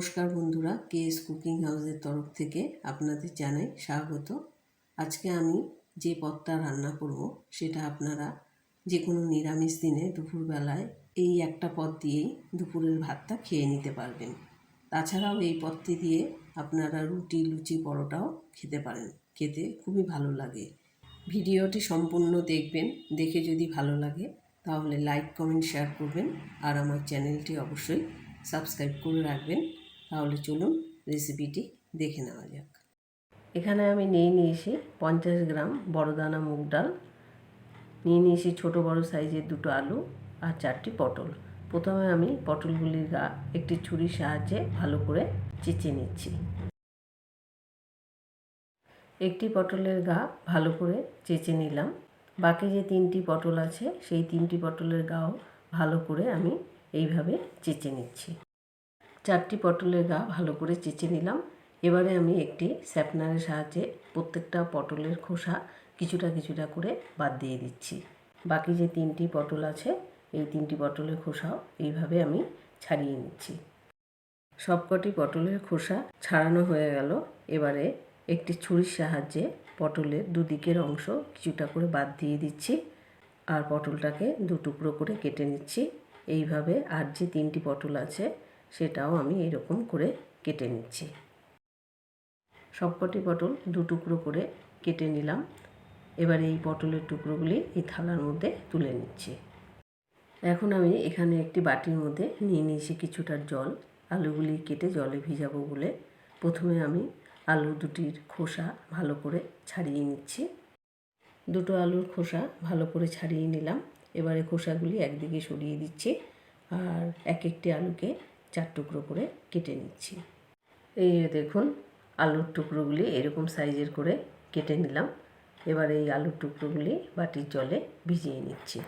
নমস্কার বন্ধুরা, KS cooking হাউসের তরফ থেকে আপনাদের জানাই স্বাগত। আজকে আমি যে পদটা রান্না করব সেটা আপনারা যে কোনো নিরামিষ দিনে দুপুরবেলায় এই একটা পদ দিয়েই দুপুরের ভাতটা খেয়ে নিতে পারবেন। তাছাড়াও এই পদটি দিয়ে আপনারা রুটি, লুচি, পরোটাও খেতে পারেন। খেতে খুবই ভালো লাগে। ভিডিওটি সম্পূর্ণ দেখবেন। দেখে যদি ভালো লাগে তাহলে লাইক, কমেন্ট, শেয়ার করবেন আর আমার চ্যানেলটি অবশ্যই সাবস্ক্রাইব করে রাখবেন। তাহলে চলুন রেসিপিটি দেখে নেওয়া যাক। এখানে আমি নিয়েছি 50 গ্রাম বড় দানা মুগ ডাল, নিয়েছি ছোট বড় সাইজের দুটো আলু আর 4টি পটল। প্রথমে আমি পটলগুলির গা একটি ছুরির সাহায্যে ভালো করে চেঁচে নিচ্ছি। একটি পটলের গা ভালো করে চেঁচে নিলাম। বাকি যে 3টি পটল আছে সেই 3টি পটলের গাও ভালো করে আমি এইভাবে চেঁচে নিচ্ছি। 4টি পটলের গা ভালো করে চেঁচে নিলাম। এবারে আমি একটি স্যাপনারের সাহায্যে প্রত্যেকটা পটলের খোসা কিছুটা করে বাদ দিয়ে দিচ্ছি। বাকি যে 3টি পটল আছে এই 3টি পটলের খোসাও এইভাবে আমি ছাড়িয়ে নিচ্ছি। সবকটি পটলের খোসা ছাড়ানো হয়ে গেল। এবারে একটি ছুরির সাহায্যে পটলের দুদিকের অংশ কিছুটা করে বাদ দিয়ে দিচ্ছি আর পটলটাকে 2 টুকরো করে কেটে নিচ্ছি। এইভাবে আর যে 3টি পটল আছে সেটাও আমি এরকম করে কেটে নিচ্ছি। সবকটি পটল 2 টুকরো করে কেটে নিলাম। এবারে এই পটলের টুকরোগুলি এই থালার মধ্যে তুলে নিচ্ছি। এখন আমি এখানে একটি বাটির মধ্যে নিয়েছি কিছুটা জল। আলুগুলি কেটে জলে ভিজাবো বলে প্রথমে আমি আলু দুটির খোসা ভালো করে ছাড়িয়ে নিচ্ছি। দুটো আলুর খোসা ভালো করে ছাড়িয়ে নিলাম। এবারে খোসাগুলি একদিকে সরিয়ে দিচ্ছি আর একটি আলুকে 4 টুকরো করে কেটে নিচ্ছি। এই দেখুন আলুর টুকরোগুলি এরকম সাইজের করে কেটে নিলাম। এবার এই আলুর টুকরোগুলি বাটির জলে ভিজিয়ে নিচ্ছি।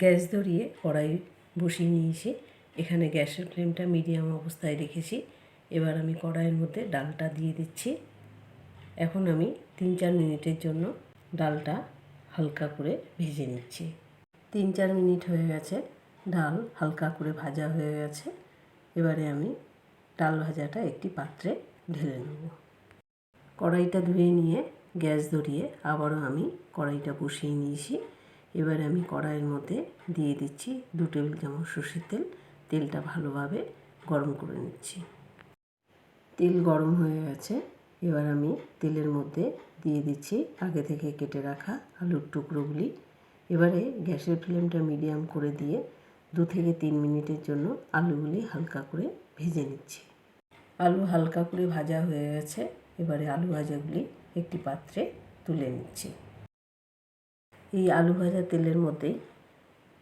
গ্যাস ধরিয়ে কড়াই বসিয়ে নিয়েছি। এখানে গ্যাসের ফ্লেমটা মিডিয়াম অবস্থায় রেখেছি। এবার আমি কড়াইয়ের মধ্যে ডালটা দিয়ে দিচ্ছি। এখন আমি 3-4 মিনিটের জন্য ডালটা হালকা করে ভেজে নিচ্ছি। 3-4 মিনিট হয়ে গেছে, ডাল হালকা করে ভাজা হয়ে গেছে। এবারে আমি ডাল ভাজাটা একটি পাত্রে ঢেলে নেব। কড়াইটা ধুয়ে নিয়ে গ্যাস ধরিয়ে আবারও আমি কড়াইটা বসিয়ে নিয়েছি। এবারে আমি কড়াইয়ের মধ্যে দিয়ে দিচ্ছি 2 টেবিল চামচ সরষের তেল। তেলটা ভালোভাবে গরম করে নিচ্ছি। তেল গরম হয়ে গেছে। এবার আমি তেলের মধ্যে দিয়ে দিচ্ছি আগে থেকে কেটে রাখা আলুর টুকরোগুলি। এবারে গ্যাসের ফ্লেমটা মিডিয়াম করে দিয়ে 2 থেকে 3 মিনিটের জন্য আলুগুলি হালকা করে ভেজে নিচ্ছি। আলু হালকা করে ভাজা হয়ে গেছে। এবারে আলু ভাজাগুলি একটি পাত্রে তুলে নিচ্ছি। এই আলু ভাজা তেলের মধ্যেই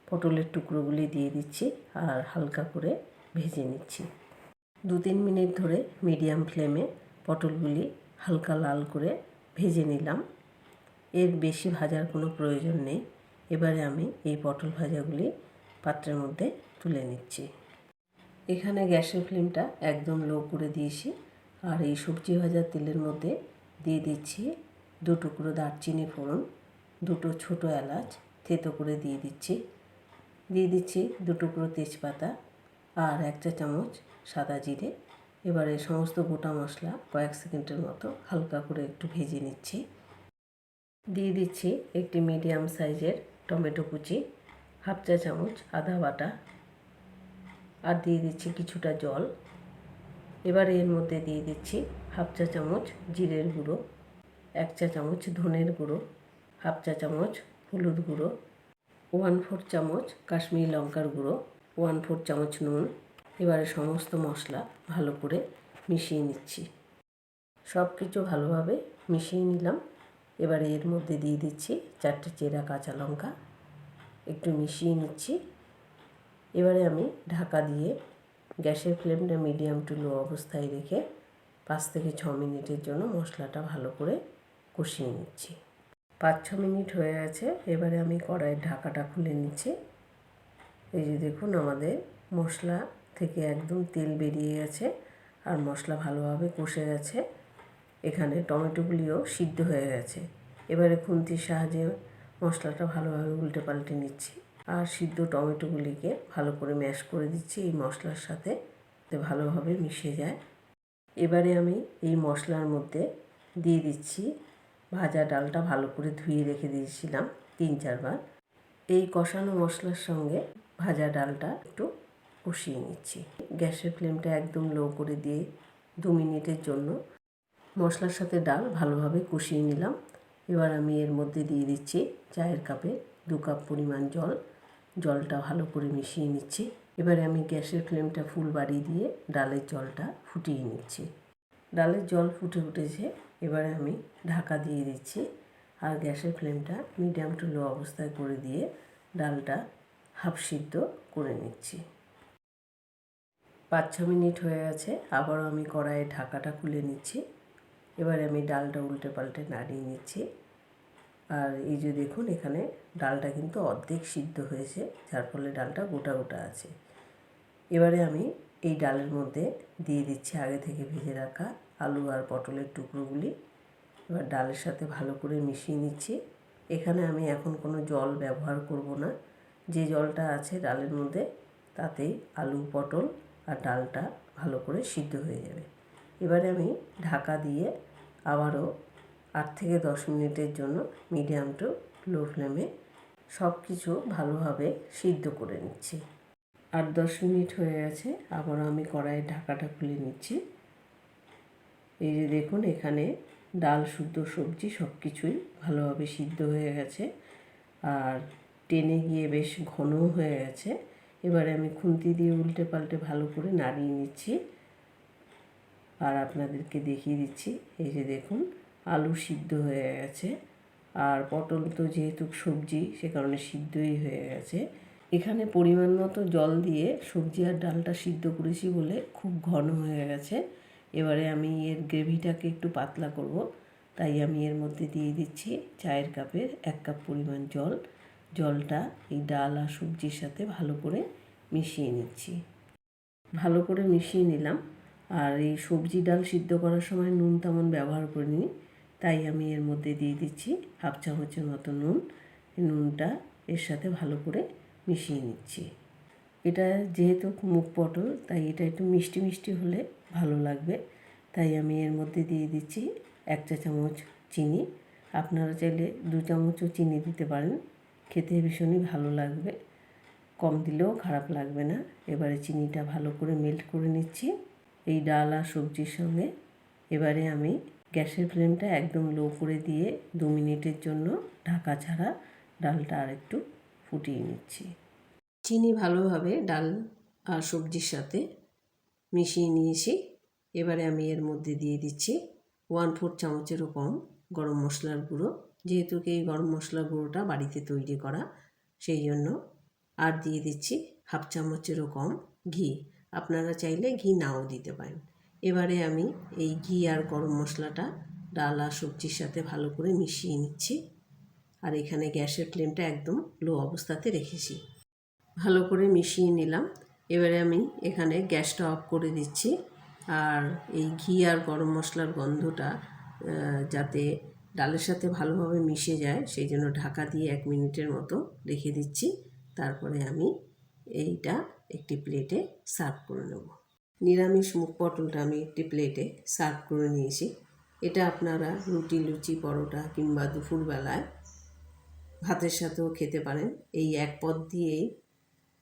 পটলের টুকরোগুলি দিয়ে দিচ্ছি আর হালকা করে ভেজে নিচ্ছি। 2-3 মিনিট ধরে মিডিয়াম ফ্লেমে পটলগুলি হালকা লাল করে ভেজে নিলাম। এর বেশি ভাজার কোনো প্রয়োজন নেই। এবারে আমি এই পটল ভাজাগুলি পাত্রের মধ্যে তুলে নিচ্ছি। এখানে গ্যাসের ফ্লেমটা একদম লো করে দিয়েছি আর এই সবজি ভাজার তেলের মধ্যে দিয়ে দিচ্ছি 2 টুকরো দারচিনি ফোড়ন, 2টো ছোটো এলাচ থেতো করে দিয়ে দিচ্ছি। 2 টুকরো তেজপাতা আর 1 চা চামচ সাদা জিরে। এবারে সমস্ত গোটা মশলা কয়েক সেকেন্ডের মতো হালকা করে একটু ভেজে নিচ্ছি। দিয়ে দিচ্ছি একটি মিডিয়াম সাইজের টমেটো কুচি, 1/2 চা চামচ আদা বাটা আর দিয়ে দিচ্ছি কিছুটা জল। এবারে এর মধ্যে দিয়ে দিচ্ছি 1/2 চা চামচ জিরের গুঁড়ো, 1 চা চামচ ধনের গুঁড়ো, 1/2 চা চামচ হলুদ গুঁড়ো, 1/4 চামচ কাশ্মীরি লঙ্কার গুঁড়ো, 1/4 চামচ নুন। এবারে সমস্ত মশলা ভালো করে মিশিয়ে নিচ্ছি। সব কিছু ভালোভাবে মিশিয়ে নিলাম। এবারে এর মধ্যে দিয়ে দিচ্ছি 4টে চেরা কাঁচা লঙ্কা, একটু মিশিয়ে নিচ্ছি। এবারে আমি ঢাকা দিয়ে গ্যাসের ফ্লেমটা মিডিয়াম টু লো অবস্থায় রেখে 5 থেকে 6 মিনিটের জন্য মশলাটা ভালো করে কষিয়ে নিচ্ছি। 5-6 মিনিট হয়ে গেছে। এবারে আমি কড়াইয়ের ঢাকাটা খুলে নিচ্ছি। এই যে দেখুন আমাদের মশলা থেকে একদম তেল বেরিয়ে গেছে আর মশলা ভালোভাবে কষে গেছে। এখানে টমেটোগুলিও সিদ্ধ হয়ে গেছে। এবারে খুন্তির সাহায্যে মশলাটা ভালোভাবে উল্টে পাল্টে নিচ্ছি আর সিদ্ধ টমেটোগুলিকে ভালো করে ম্যাশ করে দিচ্ছি এই মশলার সাথে। ভালোভাবে মিশে যায়। এবারে আমি এই মশলার মধ্যে দিয়ে দিচ্ছি ভাজা ডালটা, ভালো করে ধুয়ে রেখে দিয়েছিলাম 3-4 বার। এই কষানো মশলার সঙ্গে ভাজা ডালটা একটু কষিয়ে নিচ্ছি। গ্যাসের ফ্লেমটা একদম লো করে দিয়ে 2 মিনিটের জন্য মশলার সাথে ডাল ভালোভাবে কষিয়ে নিলাম। এবার আমি এর মধ্যে দিয়ে দিচ্ছি চায়ের কাপে 2 কাপ পরিমাণ জল। জলটা ভালো করে মিশিয়ে নিচ্ছি। এবারে আমি গ্যাসের ফ্লেমটা ফুল বাড়িয়ে দিয়ে ডালের জলটা ফুটিয়ে নিচ্ছি। ডালের জল ফুটে উঠেছে, এবারে আমি ঢাকা দিয়ে দিচ্ছি আর গ্যাসের ফ্লেমটা মিডিয়াম টু লো অবস্থায় করে দিয়ে ডালটা হাফ সিদ্ধ করে নিচ্ছি। 5-6 মিনিট হয়ে গেছে, আবারও আমি কড়াইয়ে ঢাকাটা খুলে নিচ্ছি। এবারে আমি ডালটা উল্টে পাল্টে নাড়িয়ে নিচ্ছি। আর এই যে দেখুন, এখানে ডালটা কিন্তু অর্ধেক সিদ্ধ হয়েছে, যার ফলে ডালটা গোটা গোটা আছে। এবারে আমি এই ডালের মধ্যে দিয়ে দিচ্ছি আগে থেকে ভেজে রাখা আলু আর পটলের টুকরোগুলি। এবার ডালের সাথে ভালো করে মিশিয়ে নিচ্ছি। এখানে আমি এখন কোনো জল ব্যবহার করব না, যে জলটা আছে ডালের মধ্যে তাতেই আলু, পটল আর ডালটা ভালো করে সিদ্ধ হয়ে যাবে। এবারে আমি ঢাকা দিয়ে আবারও 8 থেকে 10 মিনিটের জন্য মিডিয়াম টু লো ফ্লেমে সব কিছু ভালোভাবে সিদ্ধ করে নিচ্ছি। 8-10 মিনিট হয়ে গেছে, আবারও আমি কড়াইয়ের ঢাকাটা খুলে নিচ্ছি। এই যে দেখুন, এখানে ডাল, শুদ্ধ সবজি সব কিছুই ভালোভাবে সিদ্ধ হয়ে গেছে আর টেনে গিয়ে বেশ ঘনও হয়ে গেছে। এবারে আমি খুন্তি দিয়ে উল্টে পাল্টে ভালো করে নাড়িয়ে নিচ্ছি আর আপনাদেরকে দেখিয়ে দিচ্ছি। এই যে দেখুন, আলু সিদ্ধ হয়ে গেছে আর পটল তো যেহেতু সবজি সে কারণে সিদ্ধই হয়ে গেছে। এখানে পরিমাণ মতো জল দিয়ে সবজি আর ডালটা সিদ্ধ করেছি বলে খুব ঘন হয়ে গেছে। এবারে আমি এর গ্রেভিটাকে একটু পাতলা করব, তাই আমি এর মধ্যে দিয়ে দিচ্ছি চায়ের কাপের 1 কাপ পরিমাণ জল। জলটা এই ডাল আর সবজির সাথে ভালো করে মিশিয়ে নিচ্ছি। ভালো করে মিশিয়ে নিলাম আর এই সবজি ডাল সিদ্ধ করার সময় নুন তেমন ব্যবহার করিনি, তাই আমি এর মধ্যে দিয়ে দিচ্ছি হাফ চামচের মতো নুন। নুনটা এর সাথে ভালো করে মিশিয়ে নিচ্ছি। এটা যেহেতু মুগ পটল, তাই এটা একটু মিষ্টি মিষ্টি হলে ভালো লাগবে, তাই আমি এর মধ্যে দিয়ে দিচ্ছি 1 চা চামচ চিনি। আপনারা চাইলে 2 চামচও চিনি দিতে পারেন, খেতে ভীষণই ভালো লাগবে, কম দিলেও খারাপ লাগবে না। এবারে চিনিটা ভালো করে মেল্ট করে নিচ্ছি এই ডাল আর সবজির সঙ্গে। এবারে আমি গ্যাসের ফ্লেমটা একদম লো করে দিয়ে 2 মিনিটের জন্য ঢাকা ছাড়া ডালটা আর একটু ফুটিয়ে নিচ্ছি। চিনি ভালোভাবে ডাল আর সবজির সাথে মিশিয়ে নিয়েছি। এবারে আমি এর মধ্যে দিয়ে দিচ্ছি 1/4 চামচেরও কম গরম মশলার গুঁড়ো। যেহেতু এই গরম মশলার গুঁড়োটা বাড়িতে তৈরি করা, সেই জন্য। আর দিয়ে দিচ্ছি হাফ চামচেরও কম ঘি। আপনারা চাইলে ঘি নাও দিতে পারেন। এবারে আমি এই ঘি আর গরম মশলাটা ডাল আর সবজির সাথে ভালো করে মিশিয়ে নিচ্ছি আর এখানে গ্যাসের ফ্লেমটা একদম লো অবস্থাতে রেখেছি। ভালো করে মিশিয়ে নিলাম। এবারে আমি এখানে গ্যাসটা অফ করে দিচ্ছি আর এই ঘি আর গরম মশলার গন্ধটা যাতে ডালের সাথে ভালোভাবে মিশে যায়, সেই জন্য ঢাকা দিয়ে 1 মিনিটের মতো রেখে দিচ্ছি। তারপরে আমি এইটা একটি প্লেটে সার্ভ করে নেব। নিরামিষ মুগ পটলটা আমি একটি প্লেটে সার্ভ করে নিয়েছি। এটা আপনারা রুটি, লুচি, পরোটা কিংবা দুপুরবেলায় ভাতের সাথেও খেতে পারেন। এই এক পদ দিয়েই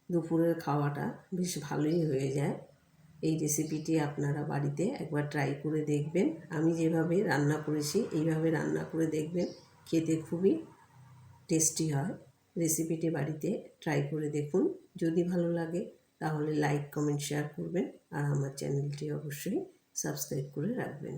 দুপুরের খাওয়াটা বেশ ভালোই হয়ে যায়। এই রেসিপিটি আপনারা বাড়িতে একবার ট্রাই করে দেখবেন। আমি যেভাবে রান্না করেছি এইভাবে রান্না করে দেখবেন, খেতে খুবই টেস্টি হয়। রেসিপিটি বাড়িতে ট্রাই করে দেখুন। যদি ভালো লাগে তাহলে লাইক, কমেন্ট, শেয়ার করবেন আর আমার চ্যানেলটি অবশ্যই সাবস্ক্রাইব করে রাখবেন।